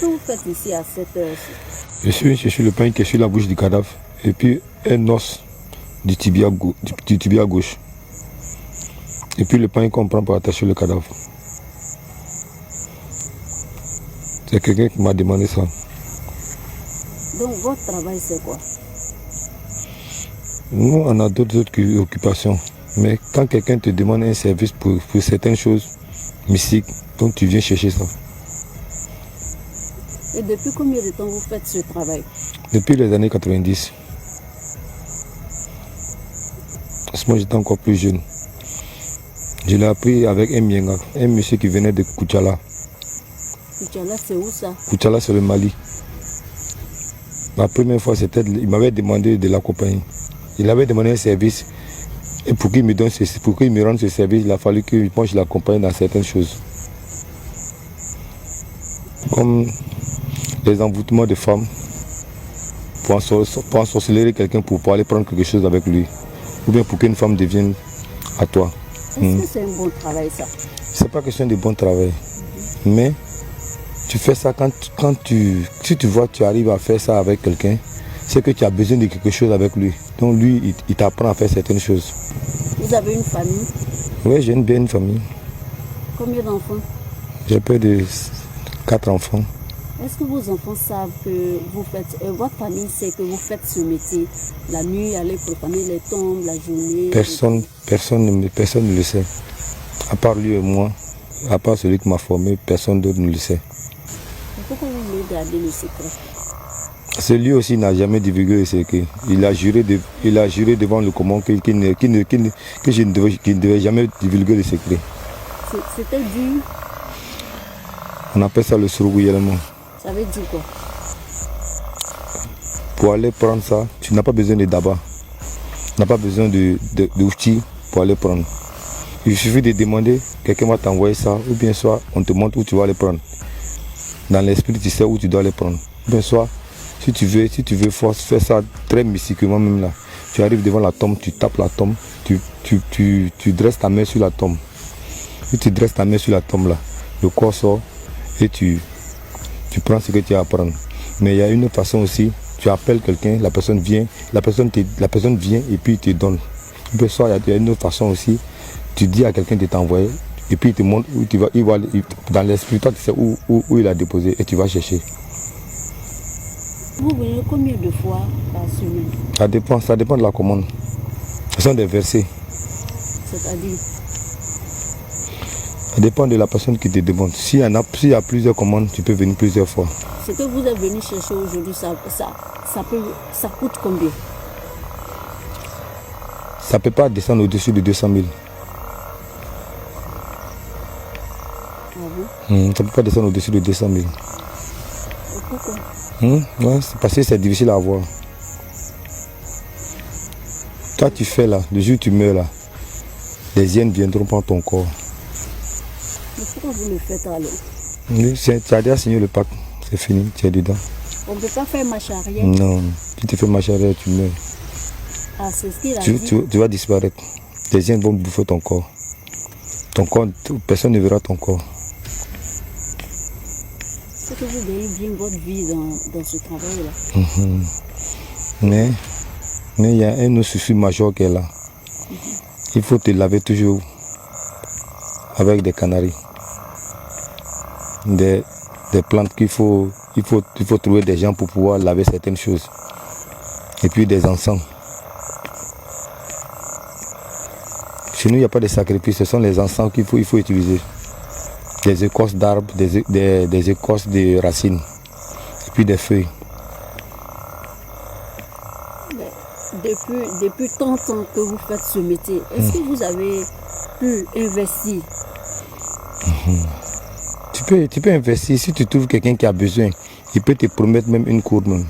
que vous faites ici à cette heure-ci? Je suis le pain qui est sur la bouche du cadavre et puis un os du tibia gauche. Et puis le pain qu'on prend pour attacher le cadavre. C'est quelqu'un qui m'a demandé ça. Donc votre travail c'est quoi? Nous, on a d'autres occupations. Mais quand quelqu'un te demande un service pour certaines choses mystiques, donc tu viens chercher ça. Et depuis combien de temps vous faites ce travail? Depuis les années 90. Parce que moi j'étais encore plus jeune. Je l'ai appris avec un Mienga, un monsieur qui venait de Koutchala. Koutchala c'est où ça? Koutchala c'est le Mali. La première fois c'était, il m'avait demandé de l'accompagner. Il avait demandé un service. Et pour qu'il me rende ce service, il a fallu que moi je l'accompagne dans certaines choses. Comme les envoûtements de femmes, pour ensorceler quelqu'un pour aller prendre quelque chose avec lui. Ou bien pour qu'une femme devienne à toi. Est-ce que c'est un bon travail ça? C'est pas question de bon travail. Mais tu fais ça si tu vois que tu arrives à faire ça avec quelqu'un, c'est que tu as besoin de quelque chose avec lui. Donc lui, il t'apprend à faire certaines choses. Vous avez une famille? Oui, j'ai bien une famille. Combien d'enfants? J'ai près de 4 enfants. Est-ce que vos enfants savent que vous faites, votre famille sait que vous faites ce métier? La nuit, aller profaner les tombes, la journée? Personne ne le sait. À part lui et moi, à part celui qui m'a formé, personne d'autre ne le sait. Pourquoi vous voulez garder le secret? Celui aussi n'a jamais divulgué le secret. Il a juré devant le commandant que je ne devais jamais divulguer le secret. C'était dur? On appelle ça le surgouillement. Ça veut dire quoi? Pour aller prendre ça, tu n'as pas besoin de daba. Tu n'as pas besoin d'outils pour aller prendre. Il suffit de demander, quelqu'un va t'envoyer ça, ou bien soit on te montre où tu vas aller prendre. Dans l'esprit, tu sais où tu dois aller prendre. Ou bien soit, si tu veux faire ça très mystiquement même là. Tu arrives devant la tombe, tu tapes la tombe, tu dresses ta main sur la tombe. Si tu dresses ta main sur la tombe là, le corps sort et tu prends ce que tu as à prendre. Mais il y a une autre façon aussi, tu appelles quelqu'un, la personne vient et puis il te donne. Ou bien soit il y a une autre façon aussi, tu dis à quelqu'un de t'envoyer et puis il te montre où tu vas, dans l'esprit, toi tu sais où il a déposé et tu vas chercher. Vous venez combien de fois par semaine? Ça dépend de la commande. Ce sont des versets. C'est-à-dire? Ça dépend de la personne qui te demande. S'il y a plusieurs commandes, tu peux venir plusieurs fois. Ce que vous êtes venu chercher aujourd'hui, ça coûte combien? Ça ne peut pas descendre au-dessus de 200 000. Ah bon? Ça ne peut pas descendre au-dessus de 200 000. Pourquoi? Ouais, c'est parce que c'est difficile à avoir. Toi, tu fais là, le jour où tu meurs là, les hyènes viendront prendre ton corps. Mais pourquoi vous le faites alors? Tu as déjà signé le pacte, c'est fini, tu es dedans. On ne peut pas faire marche arrière? Non, si tu fais marche arrière, tu meurs. Ah, c'est ce qu'il a dit? Tu vas disparaître. Les hyènes vont bouffer ton corps. Ton corps, personne ne verra ton corps. C'est que vous gagnez bien votre vie dans ce travail-là. Mais il y a un autre souci majeur qui est là. Il faut te laver toujours avec des canaries. Des plantes qu'il faut trouver des gens pour pouvoir laver certaines choses. Et puis des encens. Chez nous, il n'y a pas de sacrifice, ce sont les encens qu'il faut utiliser. Des écorces d'arbres, des écorces de racines, et puis des feuilles. Depuis tant de temps que vous faites ce métier, est-ce que vous avez pu investir? Tu peux investir. Si tu trouves quelqu'un qui a besoin, il peut te promettre même une cour même.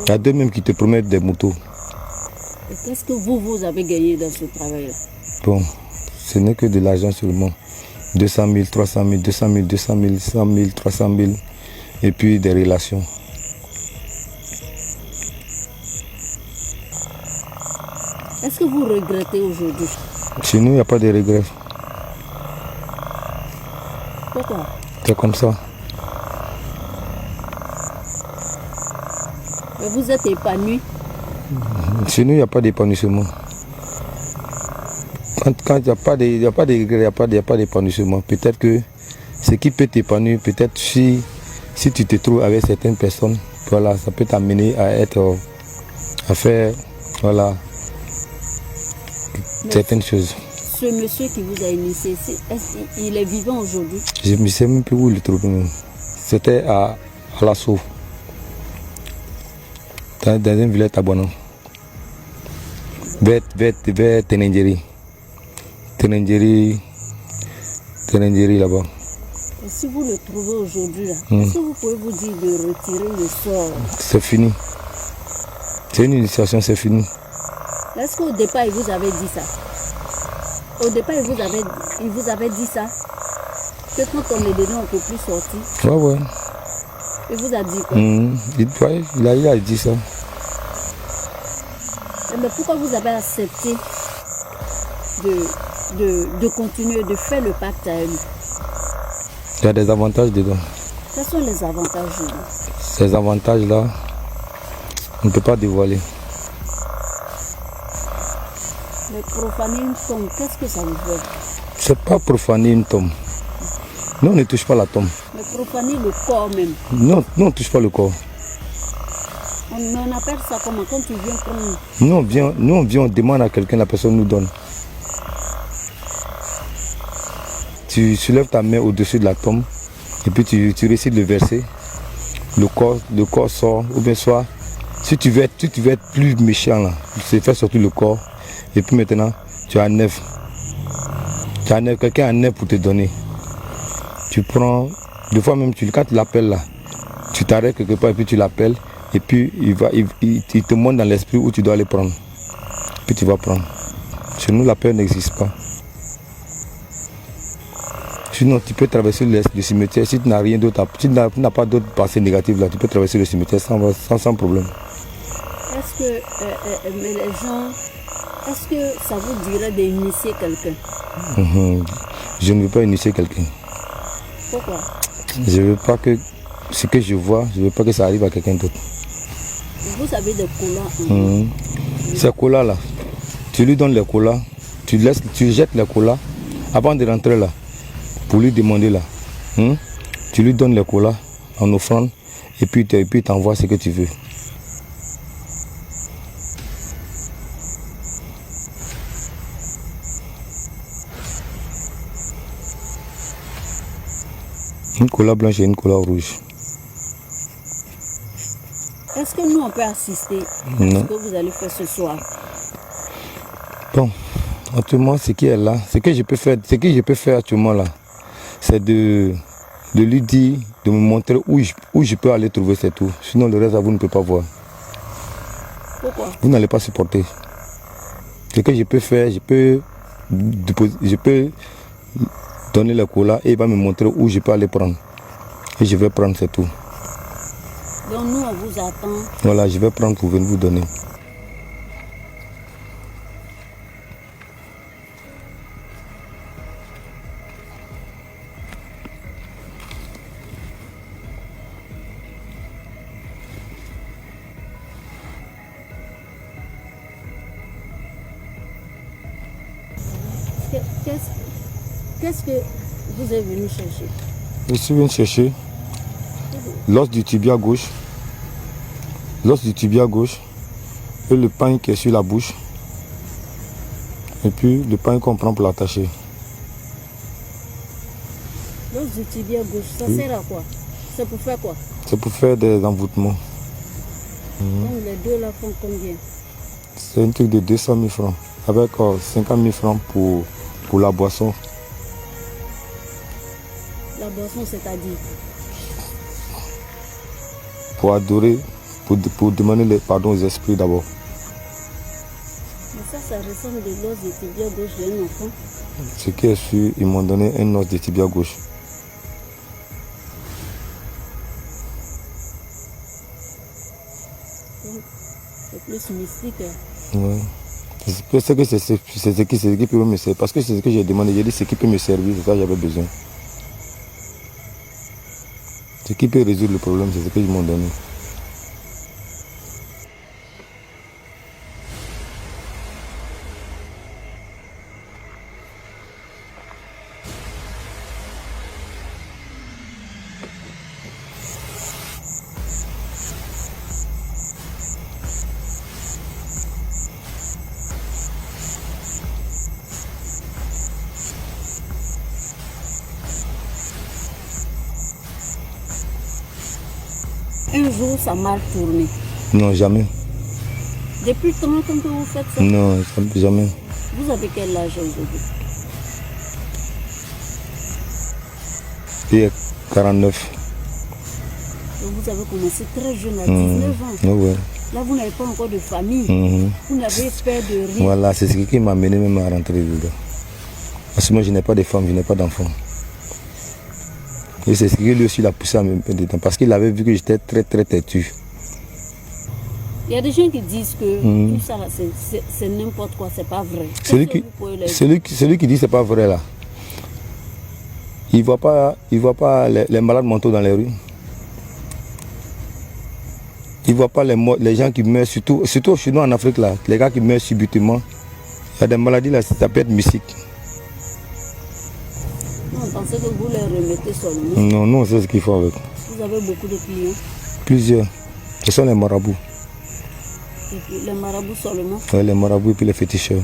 Il y a deux même qui te promettent des motos. Et qu'est-ce que vous avez gagné dans ce travail-là? Bon, ce n'est que de l'argent seulement. 200 000, 300 000, 200 000, 200 000, 100 000, 300 000. Et puis des relations. Est-ce que vous regrettez aujourd'hui? Chez nous, il n'y a pas de regret. Pourquoi? C'est comme ça. Mais vous êtes épanoui. Chez nous, il n'y a pas d'épanouissement. Quand il n'y a pas de regret, il n'y a pas d'épanouissement. Peut-être que ce qui peut t'épanouir, peut-être si tu te trouves avec certaines personnes, voilà, ça peut t'amener à faire voilà, certaines choses. Ce monsieur qui vous a initié, il est vivant aujourd'hui? Je ne sais même plus où le trouver. C'était à Lasso, dans un village abonnant, vers Tenengeri. Tenengeri là-bas. Et si vous le trouvez aujourd'hui, est-ce que vous pouvez vous dire de retirer le sort? C'est fini. C'est une initiation, c'est fini. Est-ce qu'au départ, il vous avait dit ça? Au départ, il vous avait dit ça? Que quand on est dedans, on ne peut plus sortir? Ouais. Il vous a dit quoi? Il a dit ça. Mais pourquoi vous avez accepté de continuer, de faire le pacte à lui? Il y a des avantages dedans. Quels sont les avantages? Ces avantages-là, on ne peut pas dévoiler. Mais profaner une tombe, qu'est-ce que ça vous fait? C'est pas profaner une tombe. Nous, on ne touche pas la tombe. Mais profaner le corps même. Non, on ne touche pas le corps. On appelle ça comment? Quand tu viens prendre... Nous, on vient, on demande à quelqu'un, la personne nous donne. Tu soulèves ta main au-dessus de la tombe et puis tu récites le verset. Le corps sort, ou bien soit, si tu veux être plus méchant, là, c'est faire surtout le corps. Et puis maintenant, tu as 9. Quelqu'un a 9 pour te donner. Tu prends, des fois même, quand tu l'appelles là, tu t'arrêtes quelque part et puis tu l'appelles. Et puis il te montre dans l'esprit où tu dois aller prendre. Puis tu vas prendre. Chez nous, la peur n'existe pas. Sinon, tu peux traverser le cimetière. Si tu n'as rien d'autre, si tu n'as pas d'autres pensées négatives là, tu peux traverser le cimetière sans problème. Est-ce que mais les gens, est-ce que ça vous dirait d'initier quelqu'un? Je ne veux pas initier quelqu'un. Pourquoi? Je ne veux pas que ce que je vois, je ne veux pas que ça arrive à quelqu'un d'autre. Vous avez des colas. Ces colas là, tu lui donnes les colas, tu jettes les colas avant de rentrer là, pour lui demander là. Tu lui donnes les colas en offrande et puis il t'envoie ce que tu veux. Une cola blanche et une cola rouge. Est-ce que nous on peut assister à ce que vous allez faire ce soir? Bon, actuellement ce qui est là, ce que je peux faire actuellement là, c'est de lui dire, de me montrer où je peux aller trouver ces tours. Sinon le reste vous ne pouvez pas voir. Pourquoi? Vous n'allez pas supporter. Ce que je peux faire, je peux donner le cola et il va me montrer où je peux aller prendre. Et je vais prendre ces tours. Donc nous on vous attend. Voilà, je vais prendre pour venir vous donner. Qu'est-ce que vous êtes venu chercher? Je suis venu chercher l'os du tibia gauche, et le pain qui est sur la bouche, et puis le pain qu'on prend pour l'attacher. L'os du tibia gauche, ça sert à quoi? C'est pour faire quoi? C'est pour faire des envoûtements. Donc les deux là font combien? C'est un truc de 200 000 francs, avec 50 000 francs pour la boisson. La boisson, c'est-à-dire? Pour adorer, pour demander le pardon aux esprits d'abord. Mais ça ressemble de l'os de tibia gauche d'un enfant. Ce qui est sûr, ils m'ont donné un os de tibia gauche. C'est plus mystique. Ouais. C'est ce qui peut me servir. Parce que c'est ce que j'ai demandé. J'ai dit ce qui peut me servir, c'est ça que j'avais besoin. Ce qui peut résoudre le problème, c'est ce que ils m'ont donné. Un jour, ça a mal tourné. Non, jamais. Depuis 30 ans que vous faites ça, Non, jamais. vous avez quel âge aujourd'hui? Et 49. Donc vous avez commencé très jeune, à 19 ans. Ouais. Là, vous n'avez pas encore de famille. Vous n'avez peur de rien. Voilà, c'est ce qui m'a amené même à rentrer dedans. Parce que moi, je n'ai pas de femme, je n'ai pas d'enfant. Et c'est ce qui lui aussi l'a poussé à me mettre dedans. Parce qu'il avait vu que j'étais très très têtu. Il y a des gens qui disent que tout ça, là, c'est n'importe quoi, c'est pas vrai. Celui qui dit que c'est pas vrai là, il voit pas les malades mentaux dans les rues. Il voit pas les gens qui meurent, surtout chez nous en Afrique là, les gars qui meurent subitement. Il y a des maladies là, ça peut être mystique. Non, vous pensez que vous les remettez seulement? Non, c'est ce qu'il faut avec. Vous avez beaucoup de clients? Plusieurs. Ce sont les marabouts. Et puis les marabouts seulement? Ouais, les marabouts et puis les féticheurs.